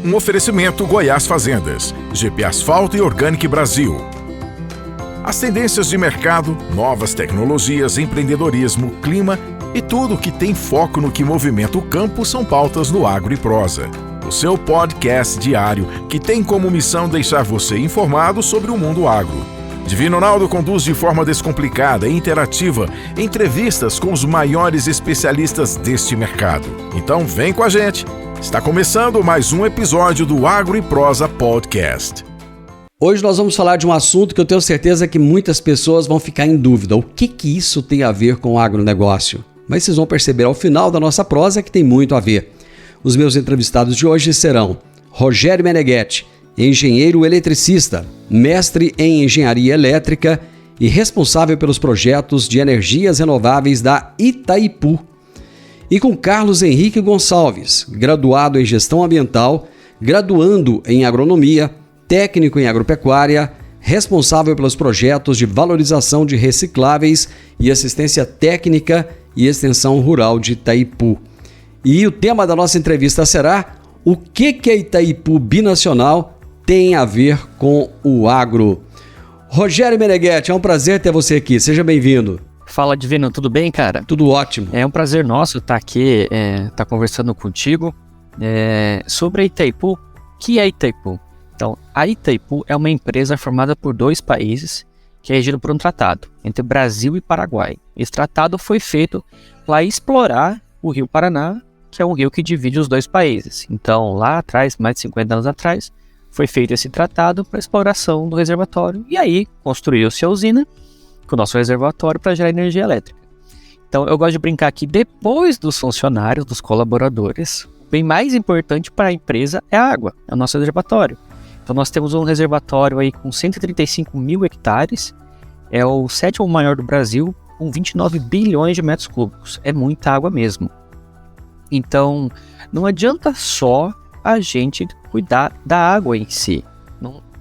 Um oferecimento Goiás Fazendas, GP Asfalto e Organic Brasil. As tendências de mercado, novas tecnologias, empreendedorismo, clima e tudo que tem foco no que movimenta o campo são pautas no Agro e Prosa. O seu podcast diário que tem como missão deixar você informado sobre o mundo agro. Divino Ronaldo conduz de forma descomplicada e interativa entrevistas com os maiores especialistas deste mercado. Então vem com a gente! Está começando mais um episódio do Agro e Prosa Podcast. Hoje nós vamos falar de um assunto que eu tenho certeza que muitas pessoas vão ficar em dúvida. O que isso tem a ver com o agronegócio? Mas vocês vão perceber ao final da nossa prosa que tem muito a ver. Os meus entrevistados de hoje serão Rogério Meneghetti, engenheiro eletricista, mestre em engenharia elétrica e responsável pelos projetos de energias renováveis da Itaipu. E com Carlos Henrique Gonçalves, graduado em gestão ambiental, graduando em agronomia, técnico em agropecuária, responsável pelos projetos de valorização de recicláveis e assistência técnica e extensão rural de Itaipu. E o tema da nossa entrevista será: o que a Itaipu Binacional tem a ver com o agro? Rogério Meneghetti, é um prazer ter você aqui, seja bem-vindo. Fala, Divino, tudo bem, cara? Tudo ótimo. É um prazer nosso estar aqui, estar conversando contigo sobre a Itaipu. O que é a Itaipu? Então, a Itaipu é uma empresa formada por dois países que é regido por um tratado entre Brasil e Paraguai. Esse tratado foi feito para explorar o Rio Paraná, que é um rio que divide os dois países. Então, lá atrás, mais de 50 anos atrás, foi feito esse tratado para exploração do reservatório e aí construiu-se a usina com o nosso reservatório para gerar energia elétrica. Então, eu gosto de brincar que depois dos funcionários, dos colaboradores, o bem mais importante para a empresa é a água, é o nosso reservatório. Então, nós temos um reservatório aí com 135 mil hectares, é o 7º maior do Brasil, com 29 bilhões de metros cúbicos. É muita água mesmo. Então, não adianta só a gente cuidar da água em si,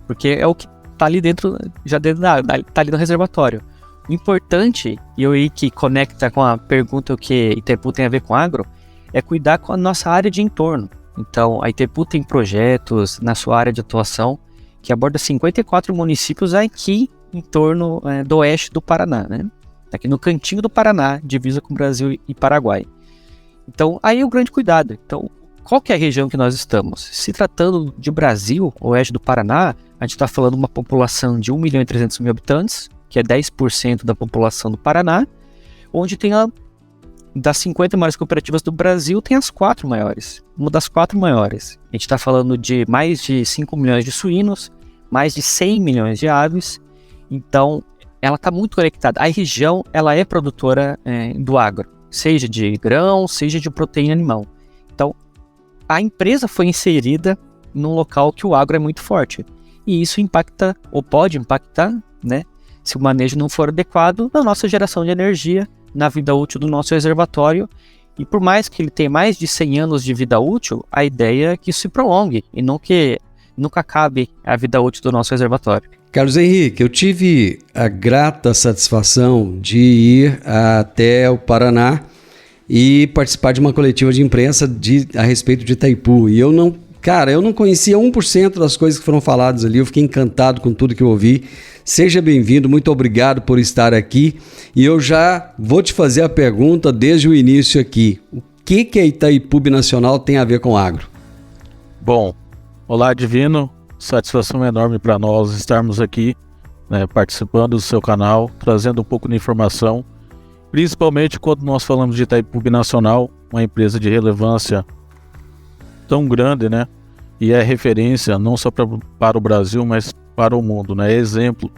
porque é o que está ali dentro, já dentro da água, está ali no reservatório. O importante, e aí que conecta com a pergunta o que Itaipu tem a ver com agro, é cuidar com a nossa área de entorno. Então, a Itaipu tem projetos na sua área de atuação que aborda 54 municípios aqui em torno do oeste do Paraná, né? Aqui no cantinho do Paraná, divisa com o Brasil e Paraguai. Então, aí é o grande cuidado. Então, qual que é a região que nós estamos? Se tratando de Brasil, oeste do Paraná, a gente está falando de uma população de 1.300.000 habitantes, que é 10% da população do Paraná, onde tem das 50 maiores cooperativas do Brasil, tem as 4 maiores. Uma das 4 maiores. A gente está falando de mais de 5 milhões de suínos, mais de 100 milhões de aves. Então, ela está muito conectada. A região, ela é produtora do agro, seja de grão, seja de proteína animal. Então, a empresa foi inserida num local que o agro é muito forte. E isso impacta, ou pode impactar, né, se o manejo não for adequado, na nossa geração de energia, na vida útil do nosso reservatório. E por mais que ele tenha mais de 100 anos de vida útil, a ideia é que isso se prolongue e não que nunca acabe a vida útil do nosso reservatório. Carlos Henrique, eu tive a grata satisfação de ir até o Paraná e participar de uma coletiva de imprensa a respeito de Itaipu. E eu não conhecia 1% das coisas que foram faladas ali, eu fiquei encantado com tudo que eu ouvi. Seja bem-vindo, muito obrigado por estar aqui. E eu já vou te fazer a pergunta desde o início aqui. O que a Itaipu Binacional tem a ver com agro? Bom, olá Divino, satisfação enorme para nós estarmos aqui, participando do seu canal, trazendo um pouco de informação, principalmente quando nós falamos de Itaipu Binacional, uma empresa de relevância tão grande, né? E é referência não só para o Brasil, mas para o mundo, né? É exemplo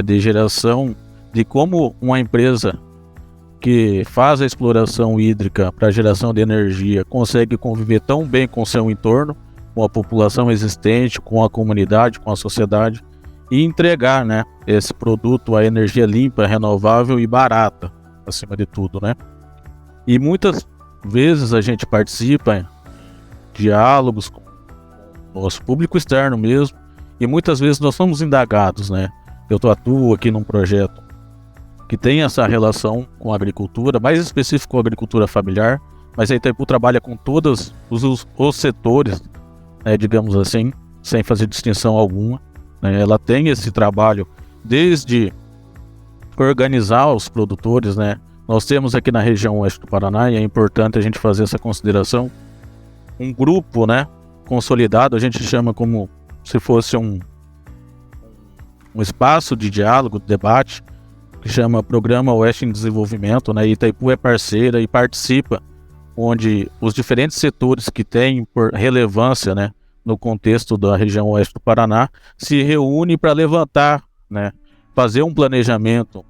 de geração de como uma empresa que faz a exploração hídrica para geração de energia consegue conviver tão bem com o seu entorno, com a população existente, com a comunidade, com a sociedade e entregar, né, esse produto, a energia limpa, renovável e barata, acima de tudo, né? E muitas vezes a gente participa em diálogos com o nosso público externo mesmo, e muitas vezes nós somos indagados, né? Eu atuo aqui num projeto que tem essa relação com a agricultura, mais específico com a agricultura familiar, mas a Itaipu trabalha com todos os setores digamos assim, sem fazer distinção alguma, né? Ela tem esse trabalho desde organizar os produtores, né? Nós temos aqui na região oeste do Paraná, e é importante a gente fazer essa consideração, um grupo, né, consolidado, a gente chama como se fosse um espaço de diálogo, de debate, que chama Programa Oeste em Desenvolvimento, né? Itaipu é parceira e participa, onde os diferentes setores que têm por relevância, né, no contexto da região oeste do Paraná, se reúnem para levantar, né, fazer um planejamento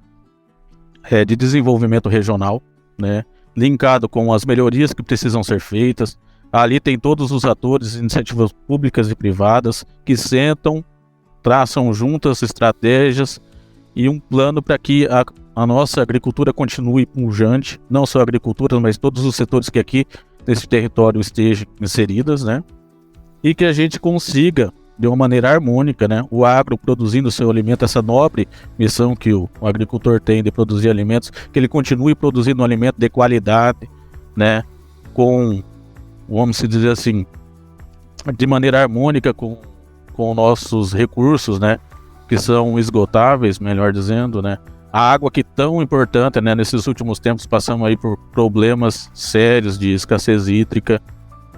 de desenvolvimento regional, né, linkado com as melhorias que precisam ser feitas. Ali tem todos os atores, iniciativas públicas e privadas, que sentam, traçam juntas estratégias e um plano para que a nossa agricultura continue pujante, não só a agricultura, mas todos os setores que aqui nesse território estejam inseridas, né? E que a gente consiga, de uma maneira harmônica, né, o agro produzindo seu alimento, essa nobre missão que o agricultor tem de produzir alimentos, que ele continue produzindo um alimento de qualidade, né, com, vamos dizer assim, de maneira harmônica com nossos recursos, né, que são esgotáveis, melhor dizendo, né. A água que tão importante, né, nesses últimos tempos passamos aí por problemas sérios de escassez hídrica,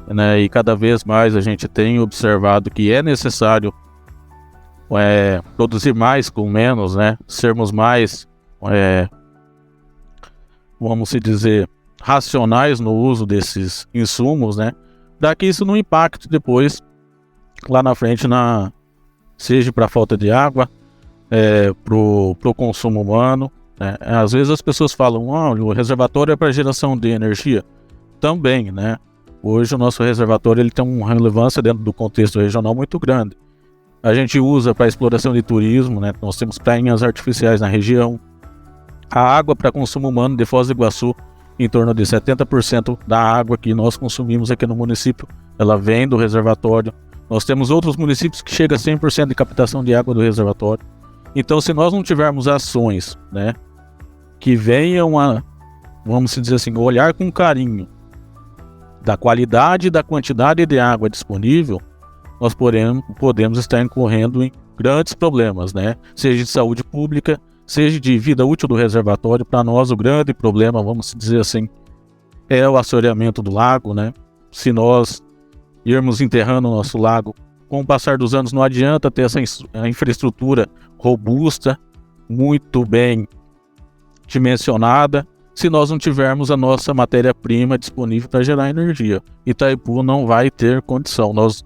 né, e cada vez mais a gente tem observado que é necessário produzir mais com menos, né, sermos mais, vamos dizer, racionais no uso desses insumos, né, para que isso não impacte depois, lá na frente, seja para a falta de água, pro consumo humano, né. Às vezes as pessoas falam, o reservatório é para geração de energia, também, né. Hoje o nosso reservatório ele tem uma relevância dentro do contexto regional muito grande. A gente usa para exploração de turismo, né? Nós temos prainhas artificiais na região. A água para consumo humano de Foz do Iguaçu, em torno de 70% da água que nós consumimos aqui no município, ela vem do reservatório. Nós temos outros municípios que chega a 100% de captação de água do reservatório. Então, se nós não tivermos ações, né, que venham a, vamos dizer assim, olhar com carinho da qualidade e da quantidade de água disponível, nós podemos estar incorrendo em grandes problemas, né? Seja de saúde pública, seja de vida útil do reservatório. Para nós, o grande problema, vamos dizer assim, é o assoreamento do lago, né? Se nós irmos enterrando o nosso lago, com o passar dos anos, não adianta ter essa infraestrutura robusta, muito bem dimensionada, se nós não tivermos a nossa matéria-prima disponível para gerar energia. Itaipu não vai ter condição. Nós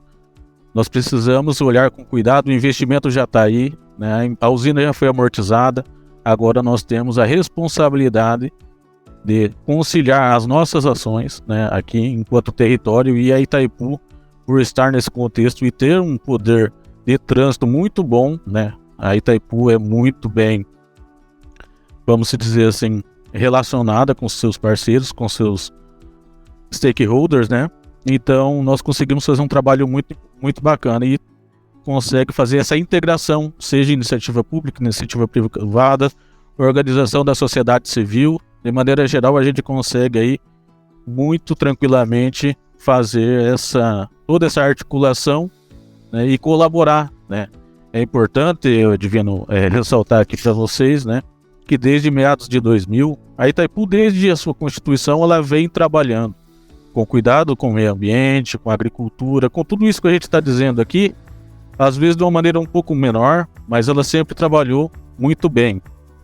precisamos olhar com cuidado, o investimento já está aí, né? A usina já foi amortizada, agora nós temos a responsabilidade de conciliar as nossas ações, né, aqui enquanto território, e a Itaipu, por estar nesse contexto e ter um poder de trânsito muito bom, né? A Itaipu é muito bem, vamos dizer assim, relacionada com seus parceiros, com seus stakeholders, né? Então nós conseguimos fazer um trabalho muito, muito bacana e consegue fazer essa integração, seja iniciativa pública, iniciativa privada, organização da sociedade civil. De maneira geral, a gente consegue aí muito tranquilamente fazer toda essa articulação, né, e colaborar, né? É importante, eu devendo ressaltar aqui para vocês, né, que desde meados de 2000, a Itaipu, desde a sua constituição, ela vem trabalhando com cuidado com o meio ambiente, com a agricultura, com tudo isso que a gente está dizendo aqui, às vezes de uma maneira um pouco menor, mas ela sempre trabalhou muito bem,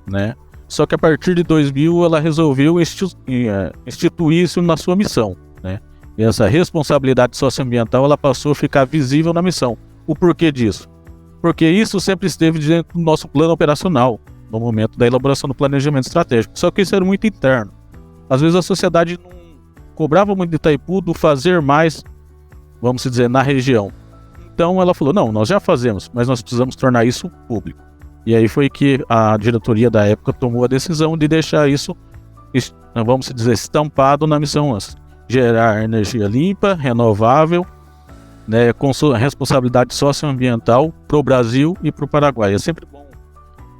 né? Só que a partir de 2000 ela resolveu instituir isso na sua missão, né? E essa responsabilidade socioambiental ela passou a ficar visível na missão. O porquê disso? Porque isso sempre esteve dentro do nosso plano operacional, no momento da elaboração do planejamento estratégico. Só que isso era muito interno. Às vezes a sociedade não cobrava muito de Itaipu do fazer mais, vamos dizer, na região. Então ela falou, não, nós já fazemos, mas nós precisamos tornar isso público. E aí foi que a diretoria da época tomou a decisão de deixar isso, vamos dizer, estampado na missão, gerar energia limpa, renovável, né, com sua responsabilidade socioambiental para o Brasil e para o Paraguai. É sempre bom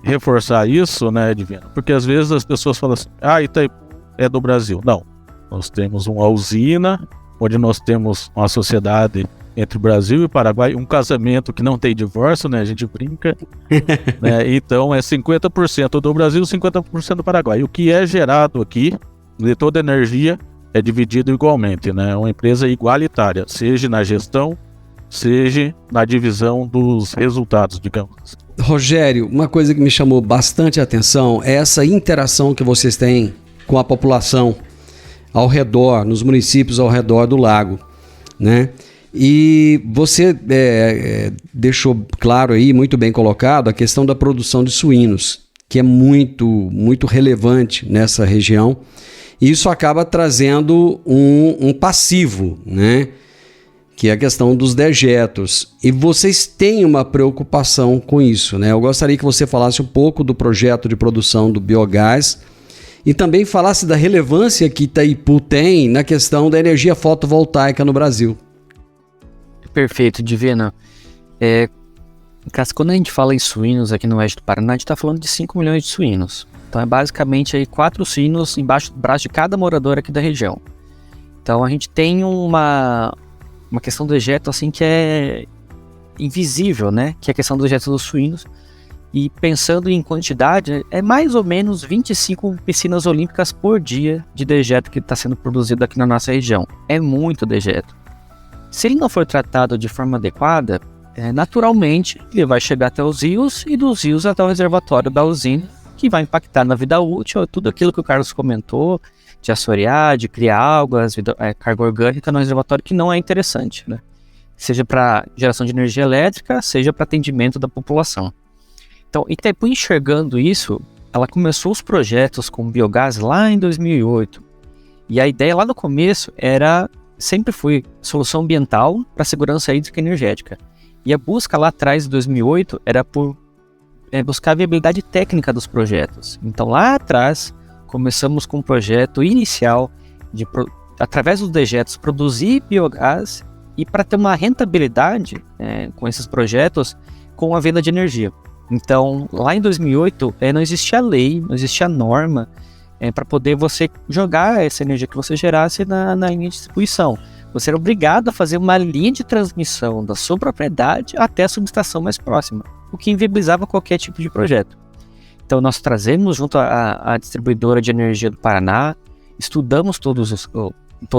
reforçar isso, né, Divino? Porque às vezes as pessoas falam assim, Itaipu é do Brasil. Não, nós temos uma usina, onde nós temos uma sociedade entre Brasil e Paraguai, um casamento que não tem divórcio, né? A gente brinca. Né? Então é 50% do Brasil, 50% do Paraguai. E o que é gerado aqui, de toda a energia, é dividido igualmente, né? É uma empresa igualitária, seja na gestão, seja na divisão dos resultados, digamos. Rogério, uma coisa que me chamou bastante a atenção é essa interação que vocês têm com a população ao redor, nos municípios ao redor do lago, né? E você deixou claro aí, muito bem colocado, a questão da produção de suínos, que é muito relevante nessa região. E isso acaba trazendo um passivo, né? Que é a questão dos dejetos. E vocês têm uma preocupação com isso, né? Eu gostaria que você falasse um pouco do projeto de produção do biogás e também falasse da relevância que Itaipu tem na questão da energia fotovoltaica no Brasil. Perfeito, Divino. Quando a gente fala em suínos aqui no oeste do Paraná, a gente está falando de 5 milhões de suínos. Então é basicamente aí 4 suínos embaixo do braço de cada morador aqui da região. Então a gente tem uma questão do dejeto assim que é invisível, né? Que é a questão do dejeto dos suínos. E pensando em quantidade, é mais ou menos 25 piscinas olímpicas por dia de dejeto que está sendo produzido aqui na nossa região. É muito dejeto. Se ele não for tratado de forma adequada, naturalmente ele vai chegar até os rios e dos rios até o reservatório da usina, que vai impactar na vida útil tudo aquilo que o Carlos comentou, de assorear, de criar algas, carga orgânica no reservatório, que não é interessante, né? Seja para geração de energia elétrica, seja para atendimento da população. Então, Itaipu, enxergando isso, ela começou os projetos com biogás lá em 2008. E a ideia lá no começo sempre foi solução ambiental para segurança hídrica e energética. E a busca lá atrás, de 2008, era por buscar a viabilidade técnica dos projetos. Então, lá atrás, começamos com um projeto inicial de, através dos dejetos, produzir biogás e para ter uma rentabilidade com esses projetos com a venda de energia. Então, lá em 2008, não existia lei, não existia norma para poder você jogar essa energia que você gerasse na linha de distribuição. Você era obrigado a fazer uma linha de transmissão da sua propriedade até a subestação mais próxima, o que inviabilizava qualquer tipo de projeto. Então, nós trazemos junto à distribuidora de energia do Paraná, estudamos todo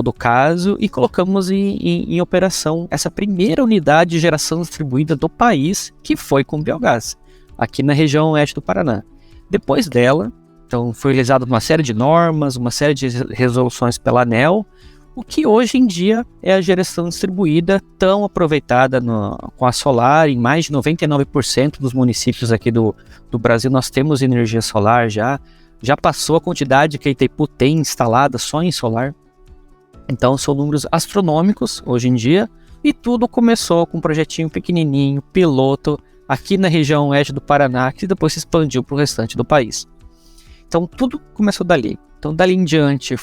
o caso e colocamos em operação essa primeira unidade de geração distribuída do país, que foi com biogás, aqui na região oeste do Paraná. Depois dela, então, foi realizada uma série de normas, uma série de resoluções pela ANEEL, o que hoje em dia é a geração distribuída tão aproveitada com a solar. Em mais de 99% dos municípios aqui do Brasil nós temos energia solar já passou a quantidade que a Itaipu tem instalada só em solar. Então são números astronômicos hoje em dia, e tudo começou com um projetinho pequenininho, piloto, aqui na região oeste do Paraná, que depois se expandiu para o restante do país. Então tudo começou dali. Então dali em diante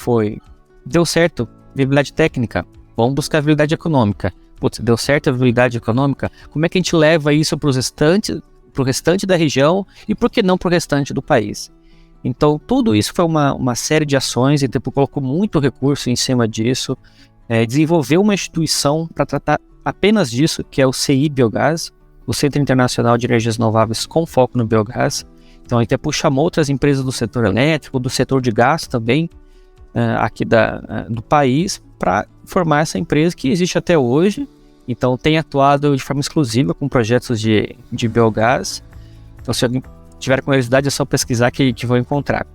deu certo, viabilidade técnica, vamos buscar viabilidade econômica. Putz, deu certo a viabilidade econômica, como é que a gente leva isso para o restante da região e por que não para o restante do país? Então tudo isso foi uma série de ações, e depois colocou muito recurso em cima disso, desenvolveu uma instituição para tratar apenas disso, que é o CI Biogás, o Centro Internacional de Energias Renováveis com foco no biogás. Então a Itaipu chamou outras empresas do setor elétrico, do setor de gás também, aqui do país, para formar essa empresa que existe até hoje. Então tem atuado de forma exclusiva com projetos de biogás. Então se alguém tiver curiosidade é só pesquisar que vão encontrar.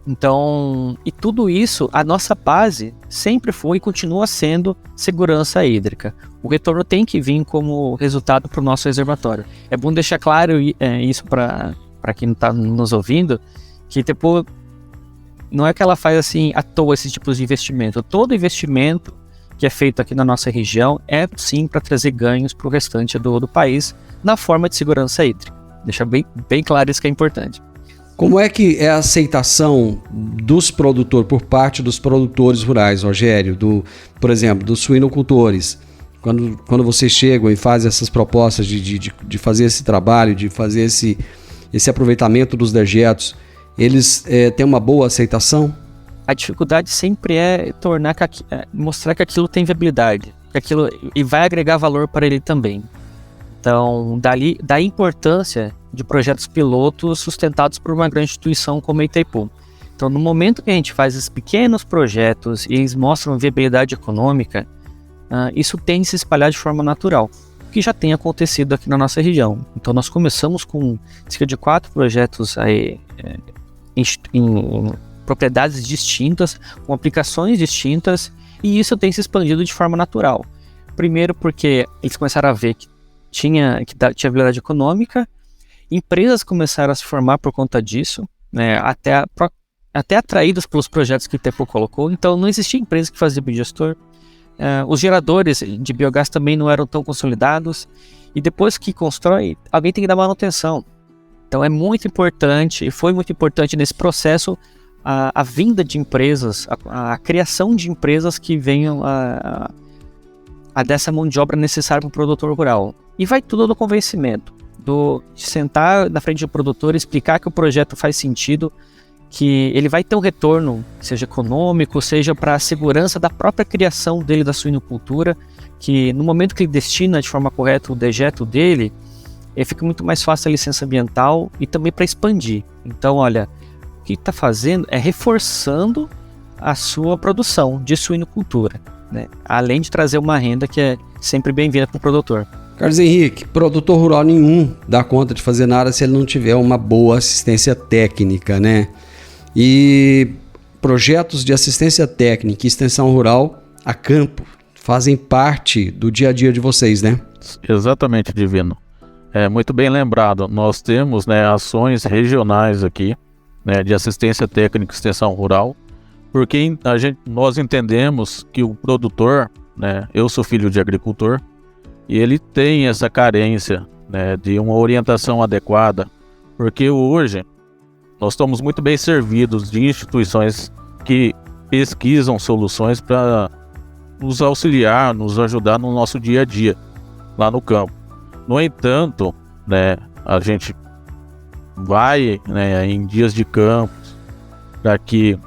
Então, e tudo isso, a nossa base sempre foi e continua sendo segurança hídrica. O retorno tem que vir como resultado para o nosso reservatório. É bom deixar claro isso para quem não está nos ouvindo, que Itaipu não é que ela faz assim à toa esses tipos de investimento. Todo investimento que é feito aqui na nossa região é sim para trazer ganhos para o restante do país na forma de segurança hídrica. Deixa bem claro isso que é importante. Como é que é a aceitação dos produtores, por parte dos produtores rurais, Rogério, por exemplo, dos suinocultores? Quando vocês chegam e fazem essas propostas de fazer esse trabalho, de fazer esse aproveitamento dos dejetos, eles têm uma boa aceitação? A dificuldade sempre é mostrar que aquilo tem viabilidade. e vai agregar valor para ele também. Então, da importância de projetos pilotos sustentados por uma grande instituição como a Itaipu. Então, no momento que a gente faz esses pequenos projetos e eles mostram viabilidade econômica, isso tem de se espalhar de forma natural, que já tem acontecido aqui na nossa região. Então, nós começamos com cerca de 4 projetos aí, em propriedades distintas, com aplicações distintas, e isso tem se expandido de forma natural. Primeiro porque eles começaram a ver que tinha viabilidade econômica, empresas começaram a se formar por conta disso, né, até atraídas pelos projetos que o Itaipu colocou. Então não existia empresa que fazia biodigestor, os geradores de biogás também não eram tão consolidados, e depois que constrói, alguém tem que dar manutenção. Então é muito importante, e foi muito importante nesse processo, a vinda de empresas, a criação de empresas que venham a dessa mão de obra necessária para o produtor rural. E vai tudo do convencimento, de sentar na frente do produtor, explicar que o projeto faz sentido, que ele vai ter um retorno, seja econômico, seja para a segurança da própria criação dele da suinocultura, que no momento que ele destina de forma correta o dejeto dele, fica muito mais fácil a licença ambiental e também para expandir. Então, olha, o que está fazendo é reforçando a sua produção de suinocultura, né? Além de trazer uma renda que é sempre bem-vinda para o produtor. Carlos Henrique, produtor rural nenhum dá conta de fazer nada se ele não tiver uma boa assistência técnica, né? E projetos de assistência técnica e extensão rural a campo fazem parte do dia a dia de vocês, né? Exatamente, Divino. Muito bem lembrado. Nós temos, né, ações regionais aqui, né, de assistência técnica e extensão rural, porque nós entendemos que o produtor, né, eu sou filho de agricultor, e ele tem essa carência, né, de uma orientação adequada, porque hoje nós estamos muito bem servidos de instituições que pesquisam soluções para nos auxiliar, nos ajudar no nosso dia a dia, lá no campo. No entanto, né, a gente vai, né, em dias de campo para que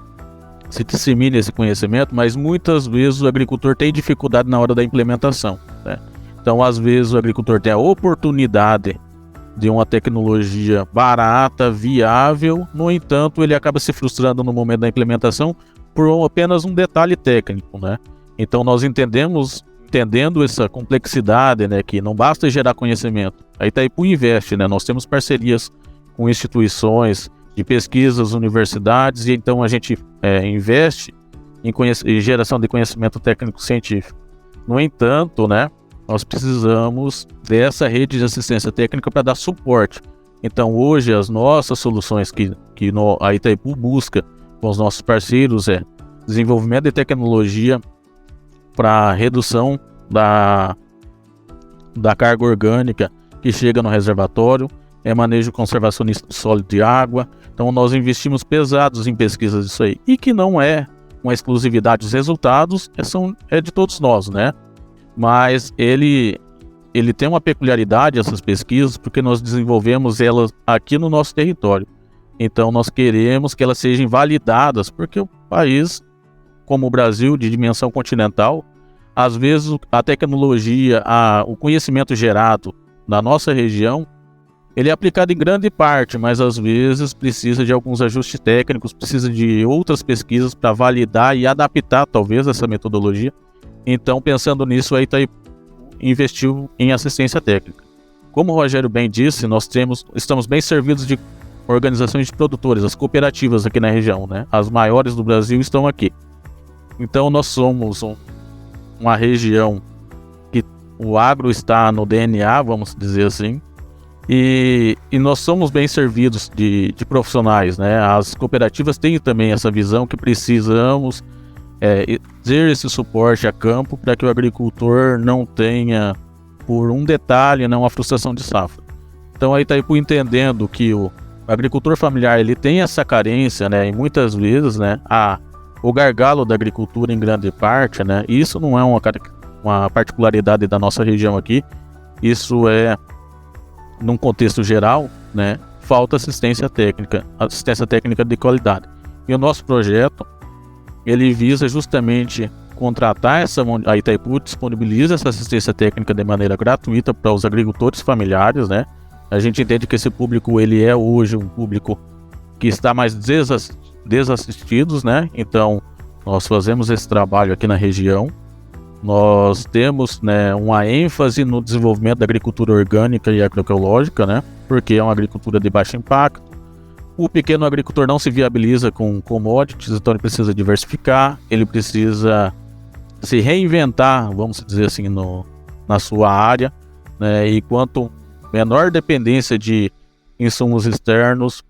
se dissemine esse conhecimento, mas muitas vezes o agricultor tem dificuldade na hora da implementação, né? Então, às vezes, o agricultor tem a oportunidade de uma tecnologia barata, viável, no entanto, ele acaba se frustrando no momento da implementação por apenas um detalhe técnico, né? Então, nós entendendo essa complexidade, né, que não basta gerar conhecimento. A Itaipu investe, né? Nós temos parcerias com instituições de pesquisas, universidades, e então a gente investe em geração de conhecimento técnico-científico. No entanto, né, nós precisamos dessa rede de assistência técnica para dar suporte. Então, hoje, as nossas soluções que a Itaipu busca com os nossos parceiros é desenvolvimento de tecnologia para redução da carga orgânica que chega no reservatório, manejo conservacionista do solo de água. Então, nós investimos pesados em pesquisas disso aí. E que não é uma exclusividade, os resultados é de todos nós, né? Mas ele tem uma peculiaridade, essas pesquisas, porque nós desenvolvemos elas aqui no nosso território. Então nós queremos que elas sejam validadas, porque o país, como o Brasil, de dimensão continental, às vezes a tecnologia, o conhecimento gerado na nossa região, ele é aplicado em grande parte, mas às vezes precisa de alguns ajustes técnicos, precisa de outras pesquisas para validar e adaptar talvez essa metodologia. Então, pensando nisso, a Itaipu investiu em assistência técnica. Como o Rogério bem disse, nós estamos bem servidos de organizações de produtores, as cooperativas aqui na região, né? As maiores do Brasil estão aqui. Então, nós somos uma região que o agro está no DNA, vamos dizer assim, e nós somos bem servidos de profissionais, né? As cooperativas têm também essa visão que precisamos ter esse suporte a campo para que o agricultor não tenha, por um detalhe, uma frustração de safra. Então a Itaipu, entendendo que o agricultor familiar ele tem essa carência, né, e muitas vezes, né, o gargalo da agricultura em grande parte, né, isso não é uma particularidade da nossa região aqui, isso é num contexto geral, né, falta assistência técnica de qualidade. E o nosso projeto ele visa justamente contratar a Itaipu disponibiliza essa assistência técnica de maneira gratuita para os agricultores familiares, né? A gente entende que esse público, ele é hoje um público que está mais desassistidos, né? Então, nós fazemos esse trabalho aqui na região. Nós temos, né, uma ênfase no desenvolvimento da agricultura orgânica e agroecológica, né? Porque é uma agricultura de baixo impacto. O pequeno agricultor não se viabiliza com commodities, então ele precisa diversificar, ele precisa se reinventar, vamos dizer assim, na sua área, né? E quanto menor dependência de insumos externos,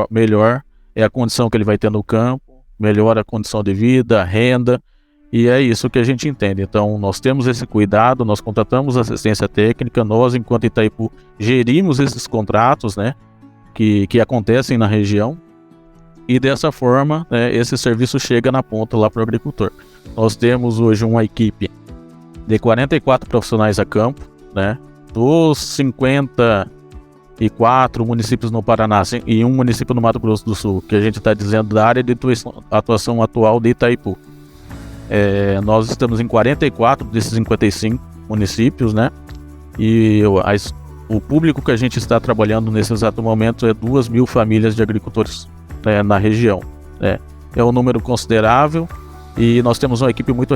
melhor é a condição que ele vai ter no campo, melhor a condição de vida, renda, e é isso que a gente entende. Então, nós temos esse cuidado, nós contratamos assistência técnica, nós, enquanto Itaipu, gerimos esses contratos, né, que acontecem na região, e dessa forma, né, esse serviço chega na ponta lá para o agricultor. Nós temos hoje uma equipe de 44 profissionais a campo, né, dos 54 municípios no Paraná e um município no Mato Grosso do Sul, que a gente está dizendo da área de atuação atual de Itaipu. Nós estamos em 44 desses 55 municípios, né? E o público que a gente está trabalhando nesse exato momento é 2.000 famílias de agricultores, né, na região. É um número considerável e nós temos uma equipe muito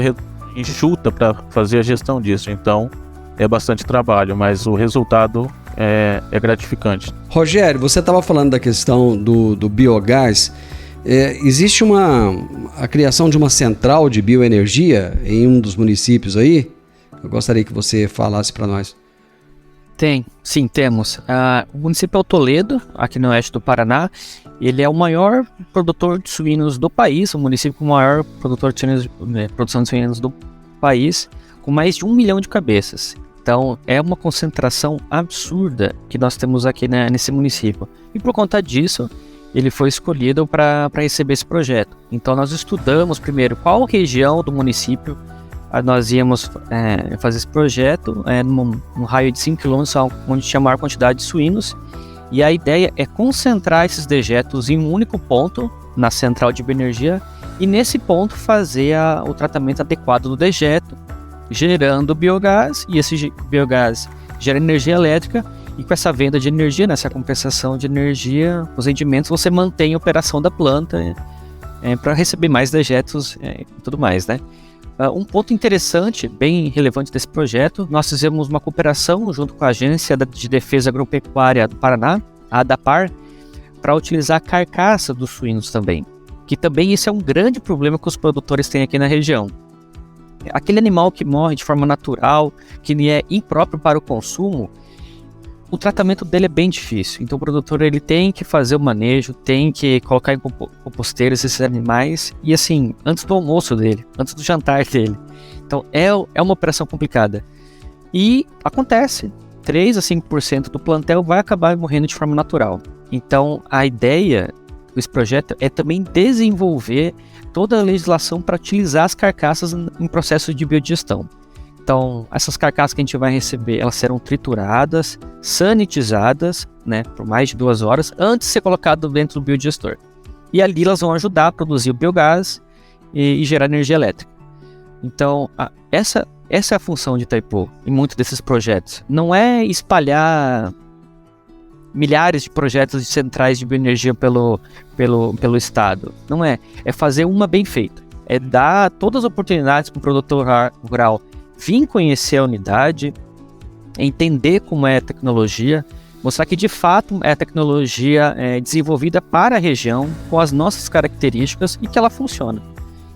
enxuta para fazer a gestão disso. Então, é bastante trabalho, mas o resultado é gratificante. Rogério, você estava falando da questão do biogás. Existe a criação de uma central de bioenergia em um dos municípios aí? Eu gostaria que você falasse para nós. Sim, temos. O município é o Toledo, aqui no oeste do Paraná. Ele é o maior produtor de suínos do país, o município com o maior produtor de suínos, produção de suínos do país, com mais de 1 milhão de cabeças. Então, é uma concentração absurda que nós temos aqui nesse município. E por conta disso, ele foi escolhido para receber esse projeto. Então, nós estudamos primeiro qual região do município nós íamos fazer esse projeto, num raio de 5 km, onde tinha a maior quantidade de suínos. E a ideia é concentrar esses dejetos em um único ponto, na central de bioenergia, e nesse ponto fazer o tratamento adequado do dejeto, gerando biogás, e esse biogás gera energia elétrica, e com essa venda de energia, nessa compensação de energia, os rendimentos, você mantém a operação da planta para receber mais dejetos e tudo mais, né? Um ponto interessante, bem relevante desse projeto, nós fizemos uma cooperação junto com a Agência de Defesa Agropecuária do Paraná, a ADAPAR, para utilizar a carcaça dos suínos também, que também isso é um grande problema que os produtores têm aqui na região. Aquele animal que morre de forma natural, que é impróprio para o consumo, o tratamento dele é bem difícil. Então o produtor ele tem que fazer o manejo, tem que colocar em composteiras esses animais, e assim, antes do almoço dele, antes do jantar dele. Então é uma operação complicada. E acontece, 3 a 5% do plantel vai acabar morrendo de forma natural. Então a ideia desse projeto é também desenvolver toda a legislação para utilizar as carcaças em processo de biodigestão. Então, essas carcaças que a gente vai receber, elas serão trituradas, sanitizadas, né, por mais de 2 horas, antes de ser colocado dentro do biodigestor. E ali elas vão ajudar a produzir o biogás e gerar energia elétrica. Então, essa é a função de Itaipu em muitos desses projetos. Não é espalhar milhares de projetos de centrais de bioenergia pelo estado. Não é. É fazer uma bem feita. É dar todas as oportunidades para o produtor rural vir conhecer a unidade, entender como é a tecnologia, mostrar que de fato é a tecnologia desenvolvida para a região, com as nossas características e que ela funciona.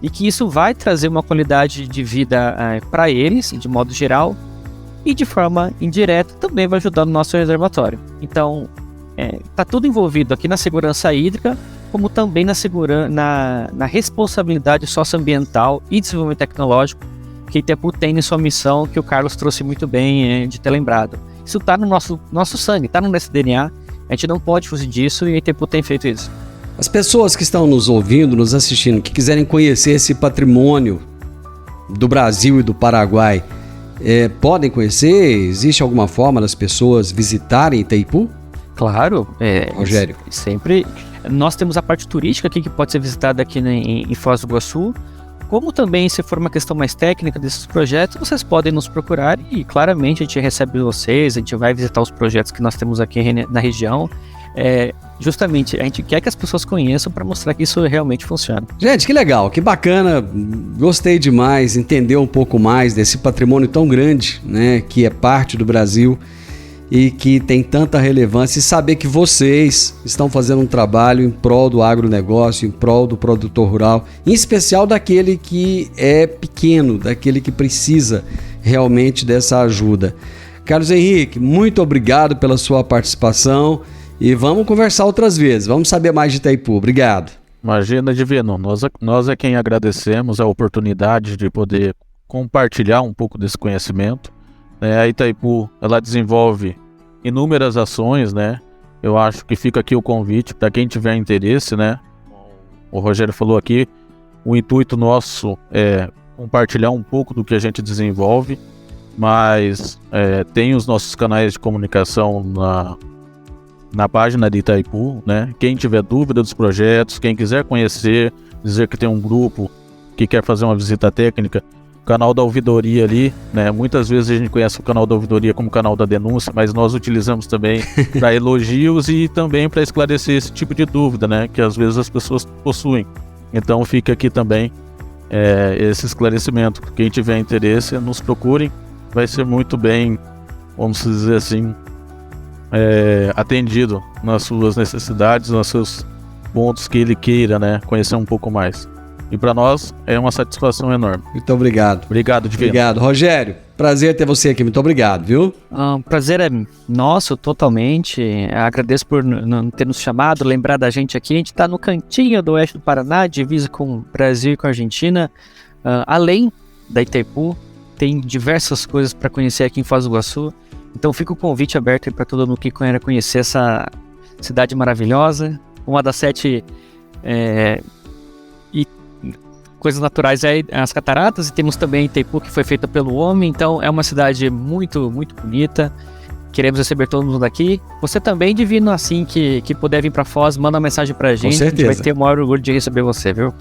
E que isso vai trazer uma qualidade de vida para eles, de modo geral, e de forma indireta também vai ajudar no nosso reservatório. Então, está tudo envolvido aqui na segurança hídrica, como também na responsabilidade socioambiental e desenvolvimento tecnológico que Itaipu tem em sua missão, que o Carlos trouxe muito bem de ter lembrado. Isso está no nosso sangue, está no nosso DNA, a gente não pode fugir disso e a Itaipu tem feito isso. As pessoas que estão nos ouvindo, nos assistindo, que quiserem conhecer esse patrimônio do Brasil e do Paraguai, podem conhecer? Existe alguma forma das pessoas visitarem Itaipu? Claro, Rogério. Sempre. Nós temos a parte turística aqui que pode ser visitada aqui em Foz do Iguaçu. como também, se for uma questão mais técnica desses projetos, vocês podem nos procurar e claramente a gente recebe vocês, a gente vai visitar os projetos que nós temos aqui na região. Justamente, a gente quer que as pessoas conheçam para mostrar que isso realmente funciona. Gente, que legal, que bacana, gostei demais, entender um pouco mais desse patrimônio tão grande, né, que é parte do Brasil e que tem tanta relevância, e saber que vocês estão fazendo um trabalho em prol do agronegócio, em prol do produtor rural, em especial daquele que é pequeno, daquele que precisa realmente dessa ajuda. Carlos Henrique, muito obrigado pela sua participação e vamos conversar outras vezes, vamos saber mais de Itaipu. Obrigado. Imagina, Divino, nós é quem agradecemos a oportunidade de poder compartilhar um pouco desse conhecimento. A Itaipu, ela desenvolve inúmeras ações, né? Eu acho que fica aqui o convite para quem tiver interesse, né? O Rogério falou aqui, o intuito nosso é compartilhar um pouco do que a gente desenvolve, mas tem os nossos canais de comunicação na página de Itaipu, né? Quem tiver dúvida dos projetos, quem quiser conhecer, dizer que tem um grupo que quer fazer uma visita técnica, canal da ouvidoria ali, né? Muitas vezes a gente conhece o canal da ouvidoria como canal da denúncia, mas nós utilizamos também para elogios e também para esclarecer esse tipo de dúvida, né? Que às vezes as pessoas possuem. Então fica aqui também esse esclarecimento. Quem tiver interesse, nos procurem, vai ser muito bem, vamos dizer assim, atendido nas suas necessidades, nos seus pontos que ele queira, né? Conhecer um pouco mais. E para nós é uma satisfação enorme. Muito obrigado. Obrigado, Divino. Obrigado. Rogério, prazer ter você aqui. Muito obrigado, viu? Prazer é nosso, totalmente. Agradeço por ter nos chamado, lembrar da gente aqui. A gente está no cantinho do oeste do Paraná, divisa com o Brasil e com a Argentina. Além da Itaipu, tem diversas coisas para conhecer aqui em Foz do Iguaçu. Então fica o convite aberto para todo mundo que queira conhecer essa cidade maravilhosa. Uma das 7... coisas naturais as cataratas, e temos também Itaipu, que foi feita pelo homem, então é uma cidade muito, muito bonita. Queremos receber todo mundo daqui. Você também, Divino, assim que puder vir para Foz, manda uma mensagem pra gente. Com certeza. A gente vai ter o maior orgulho de receber você, viu?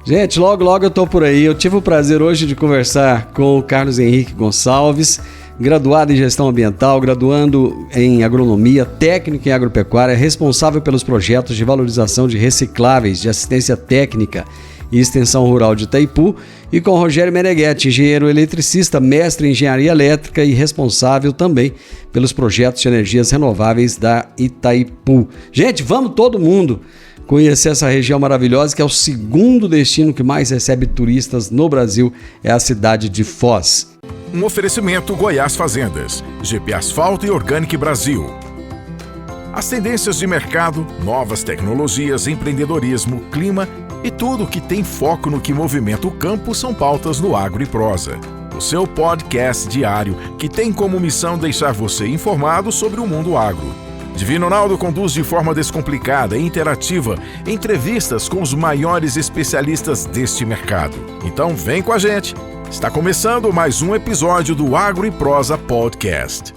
Gente, logo eu tô por aí. Eu tive o prazer hoje de conversar com o Carlos Henrique Gonçalves, graduado em gestão ambiental, graduando em agronomia, técnico em agropecuária, responsável pelos projetos de valorização de recicláveis, de assistência técnica e extensão rural de Itaipu, e com Rogério Meneghetti, engenheiro eletricista, mestre em engenharia elétrica e responsável também pelos projetos de energias renováveis da Itaipu. Gente, vamos todo mundo conhecer essa região maravilhosa, que é o segundo destino que mais recebe turistas no Brasil, é a cidade de Foz. Um oferecimento Goiás Fazendas, GP Asfalto e Organic Brasil. As tendências de mercado, novas tecnologias, empreendedorismo, clima e tudo que tem foco no que movimenta o campo são pautas no Agro e Prosa. O seu podcast diário que tem como missão deixar você informado sobre o mundo agro. Divino Ronaldo conduz de forma descomplicada e interativa entrevistas com os maiores especialistas deste mercado. Então vem com a gente. Está começando mais um episódio do Agro e Prosa Podcast.